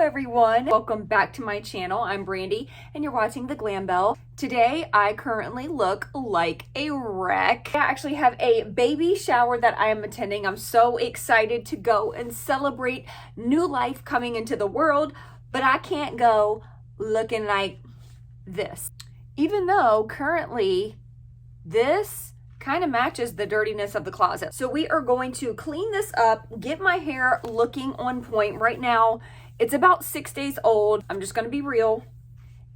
everyone, welcome back to my channel. I'm Brandy and you're watching the Glam Belle. Today I currently look like a wreck. I actually have a baby shower that I am attending. I'm so excited to go and celebrate new life coming into the world, but I can't go looking like this. Even though currently this kind of matches the dirtiness of the closet. So we are going to clean this up, get my hair looking on point. Right now, it's about 6 days old. I'm just gonna be real.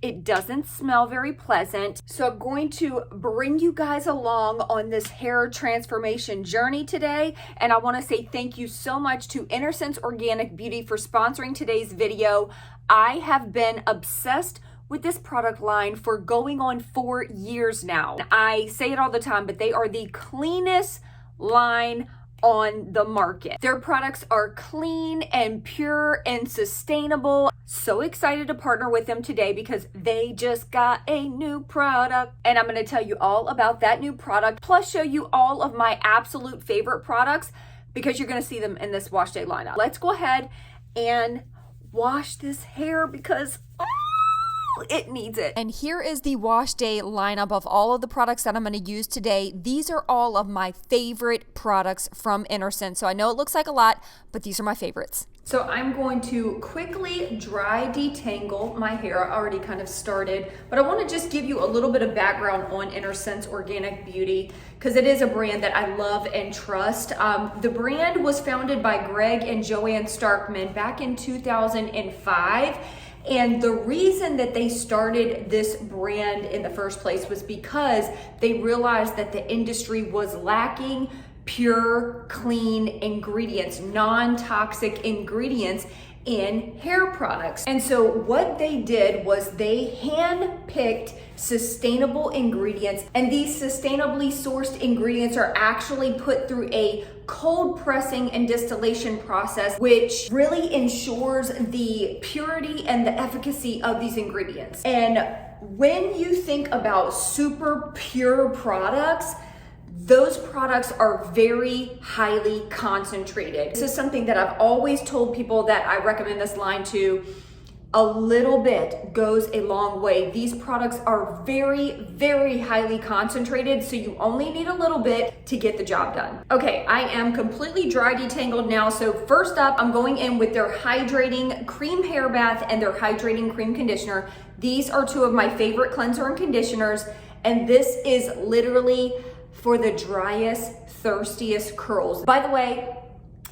It doesn't smell very pleasant. So I'm going to bring you guys along on this hair transformation journey today. And I wanna say thank you so much to Innersense Organic Beauty for sponsoring today's video. I have been obsessed with this product line for going on 4 years now. I say it all the time, but they are the cleanest line on the market. Their products are clean and pure and sustainable. So excited to partner with them today because they just got a new product. And I'm gonna tell you all about that new product, plus show you all of my absolute favorite products because you're gonna see them in this wash day lineup. Let's go ahead and wash this hair because it needs it. And here is the wash day lineup of all of the products that I'm going to use today. These are all of my favorite products from Innersense. So I know it looks like a lot, but these are my favorites. So I'm going to quickly dry detangle my hair. I already kind of started, but I want to just give you a little bit of background on Innersense Organic Beauty because it is a brand that I love and trust. The brand was founded by Greg and Joanne Starkman back in 2005. And the reason that they started this brand in the first place was because they realized that the industry was lacking pure, clean ingredients, non-toxic ingredients in hair products. And so what they did was they hand-picked sustainable ingredients, and these sustainably sourced ingredients are actually put through a cold pressing and distillation process, which really ensures the purity and the efficacy of these ingredients. And when you think about super pure products, those products are very highly concentrated. This is something that I've always told people that I recommend this line to. A little bit goes a long way. These products are very, very highly concentrated, so you only need a little bit to get the job done. Okay, I am completely dry detangled now. So first up, I'm going in with their Hydrating Cream Hair Bath and their Hydrating Cream Conditioner. These are two of my favorite cleanser and conditioners, and this is literally for the driest, thirstiest curls. By the way,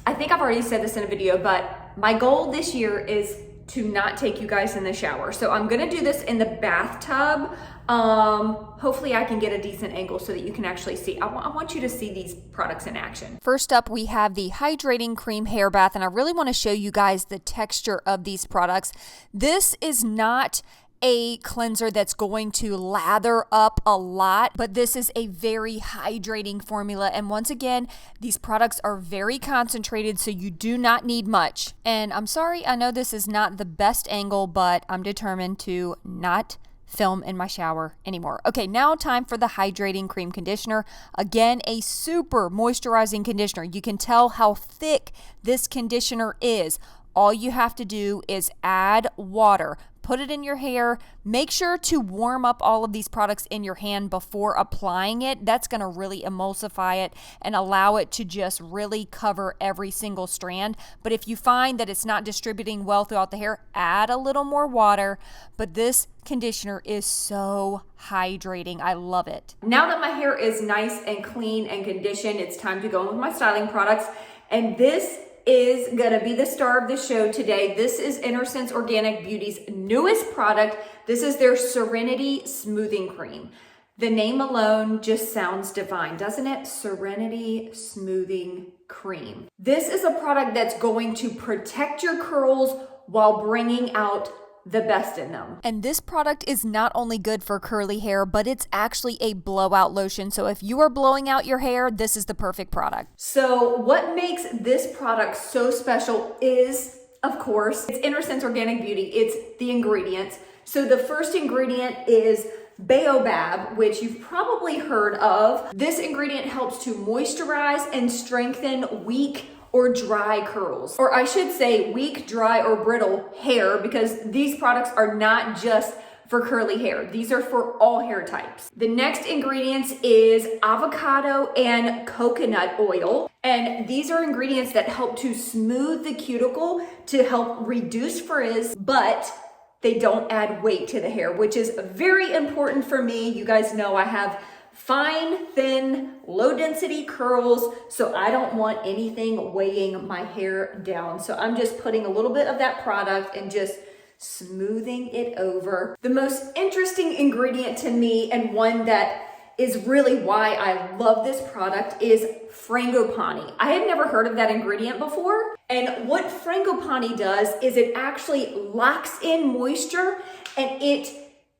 I think I've already said this in a video, but my goal this year is to not take you guys in the shower. So I'm gonna do this in the bathtub. Hopefully I can get a decent angle so that you can actually see. I want you to see these products in action. First up, we have the Hydrating Cream Hair Bath, and I really wanna show you guys the texture of these products. This is not a cleanser that's going to lather up a lot, but this is a very hydrating formula. And once again, these products are very concentrated, so you do not need much. And I'm sorry, I know this is not the best angle, but I'm determined to not film in my shower anymore. Okay, now time for the Hydrating Cream Conditioner. Again, a super moisturizing conditioner. You can tell how thick this conditioner is. All you have to do is add water, put it in your hair. Make sure to warm up all of these products in your hand before applying it. That's going to really emulsify it and allow it to just really cover every single strand. But if you find that it's not distributing well throughout the hair, add a little more water. But this conditioner is so hydrating. I love it. Now that my hair is nice and clean and conditioned, it's time to go in with my styling products. And this is gonna be the star of the show today. This is Innersense Organic Beauty's newest product. This is their Serenity Smoothing Cream. The name alone just sounds divine, doesn't it? Serenity Smoothing Cream. This is a product that's going to protect your curls while bringing out the best in them. And this product is not only good for curly hair, but it's actually a blowout lotion. So if you are blowing out your hair, this is the perfect product. So what makes this product so special is, of course, it's Innersense Organic Beauty. It's the ingredients. So the first ingredient is baobab, which you've probably heard of. This ingredient helps to moisturize and strengthen weak or dry curls, or I should say weak, dry, or brittle hair, because these products are not just for curly hair. These are for all hair types. The next ingredients is avocado and coconut oil. And these are ingredients that help to smooth the cuticle to help reduce frizz, but they don't add weight to the hair, which is very important for me. You guys know I have fine, thin, low density curls, so I don't want anything weighing my hair down. So I'm just putting a little bit of that product and just smoothing it over. The most interesting ingredient to me, and one that is really why I love this product, is frangipani. I had never heard of that ingredient before. And what frangipani does is it actually locks in moisture, and it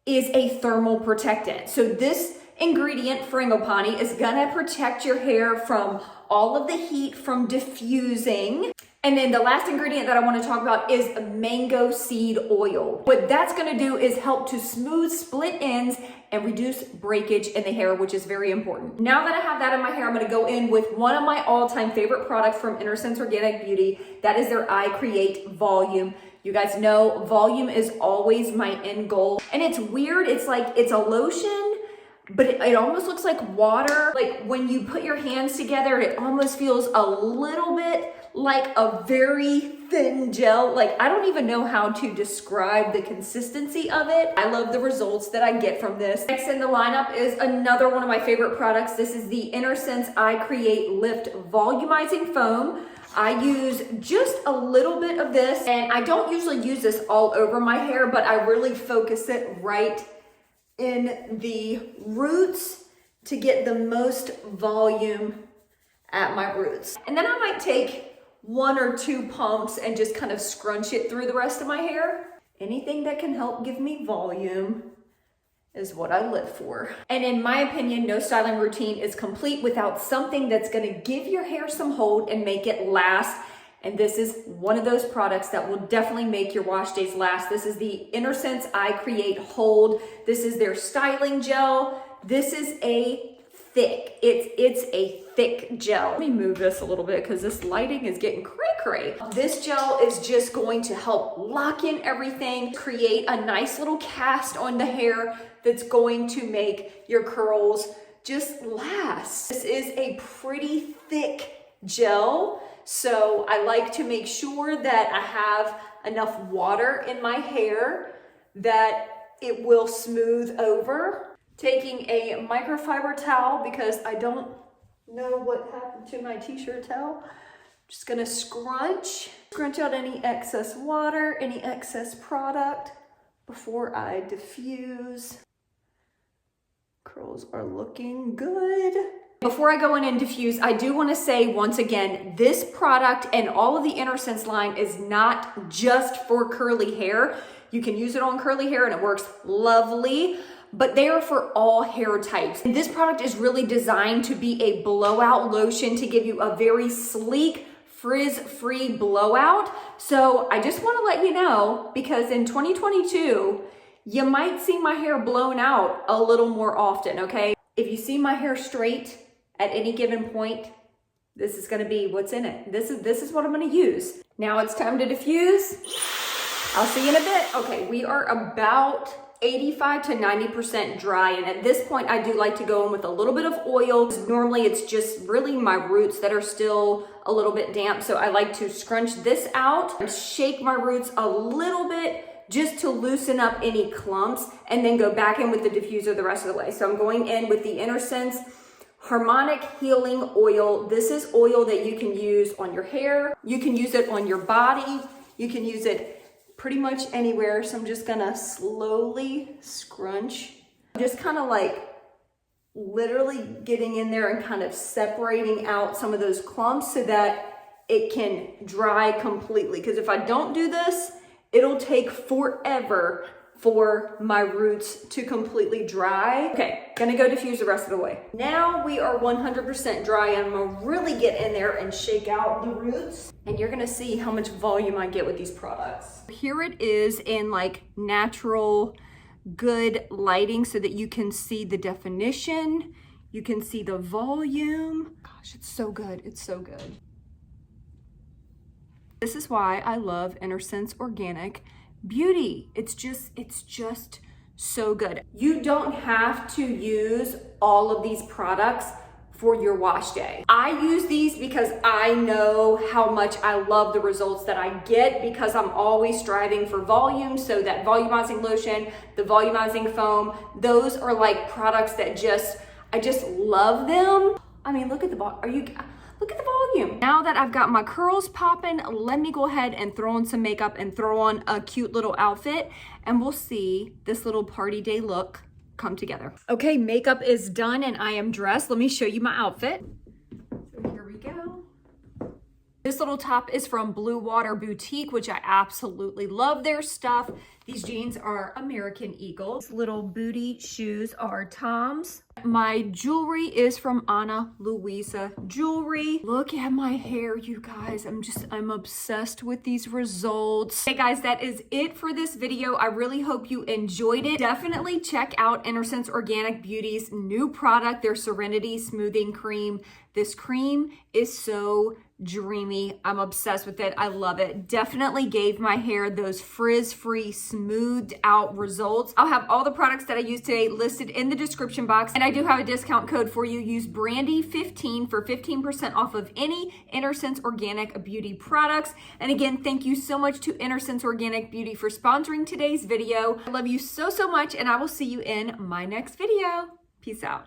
is a thermal protectant. So this ingredient, frangipani, is gonna protect your hair from all of the heat from diffusing. And then the last ingredient that I want to talk about is mango seed oil. What that's going to do is help to smooth split ends and reduce breakage in the hair, which is very important. Now that I have that in my hair, I'm going to go in with one of my all-time favorite products from Innersense Organic Beauty. That is their I Create Volume. You guys know volume is always my end goal. And it's weird. It's like, it's a lotion, but it almost looks like water. Like when you put your hands together, it almost feels a little bit like a very thin gel. Like, I don't even know how to describe the consistency of it. I love the results that I get from this. Next in the lineup is another one of my favorite products. This is the Innersense I Create Lift Volumizing Foam. I use just a little bit of this, and I don't usually use this all over my hair, but I really focus it right in the roots to get the most volume at my roots. And then I might take 1 or 2 pumps and just kind of scrunch it through the rest of my hair. Anything that can help give me volume is what I live for. And in my opinion, no styling routine is complete without something that's gonna give your hair some hold and make it last. And this is one of those products that will definitely make your wash days last. This is the Innersense I Create Hold. This is their styling gel. This is a thick, it's a thick gel. Let me move this a little bit because this lighting is getting cray-cray. This gel is just going to help lock in everything, create a nice little cast on the hair that's going to make your curls just last. This is a pretty thick gel, so I like to make sure that I have enough water in my hair that it will smooth over. Taking a microfiber towel because I don't know what happened to my t-shirt towel. Just gonna scrunch out any excess water, any excess product before I diffuse. Curls are looking good. Before I go in and diffuse, I do want to say once again, this product and all of the Innersense line is not just for curly hair. You can use it on curly hair and it works lovely, but they are for all hair types. And this product is really designed to be a blowout lotion to give you a very sleek, frizz-free blowout. So I just want to let you know, because in 2022, you might see my hair blown out a little more often, okay? If you see my hair straight at any given point, this is gonna be what's in it. This is what I'm gonna use. Now it's time to diffuse. I'll see you in a bit. Okay, we are about 85 to 90% dry. And at this point, I do like to go in with a little bit of oil. Normally it's just really my roots that are still a little bit damp. So I like to scrunch this out and shake my roots a little bit just to loosen up any clumps, and then go back in with the diffuser the rest of the way. So I'm going in with the Innersense Harmonic Healing Oil. This is oil that you can use on your hair. You can use it on your body. You can use it pretty much anywhere. So I'm just gonna slowly scrunch. Just kind of like literally getting in there and kind of separating out some of those clumps so that it can dry completely. Because if I don't do this, it'll take forever for my roots to completely dry. Okay, gonna go diffuse the rest of the way. Now we are 100% dry, and I'm gonna really get in there and shake out the roots, and you're gonna see how much volume I get with these products. Here it is in like natural, good lighting so that you can see the definition, you can see the volume. Gosh, it's so good, it's so good. This is why I love Innersense Organic Beauty. It's just so good. You don't have to use all of these products for your wash day. I use these because I know how much I love the results that I get, because I'm always striving for volume. So that volumizing lotion, the volumizing foam, those are like products that I just love them. I mean, look at the look at the volume. Now that I've got my curls popping, let me go ahead and throw on some makeup and throw on a cute little outfit, and we'll see this little party day look come together. Okay, makeup is done and I am dressed. Let me show you my outfit. So here we go. This little top is from Blue Water Boutique, which I absolutely love their stuff. These jeans are American Eagle. These little booty shoes are Tom's. My jewelry is from Ana Luisa Jewelry. Look at my hair, you guys. I'm obsessed with these results. Hey guys, that is it for this video. I really hope you enjoyed it. Definitely check out Innersense Organic Beauty's new product, their Serenity Smoothing Cream. This cream is so dreamy. I'm obsessed with it. I love it. Definitely gave my hair those frizz-free, smoothed out results. I'll have all the products that I used today listed in the description box, and I do have a discount code for you. Use Brandy15 for 15% off of any Innersense Organic Beauty products. And again, thank you so much to Innersense Organic Beauty for sponsoring today's video. I love you so much, and I will see you in my next video. Peace out.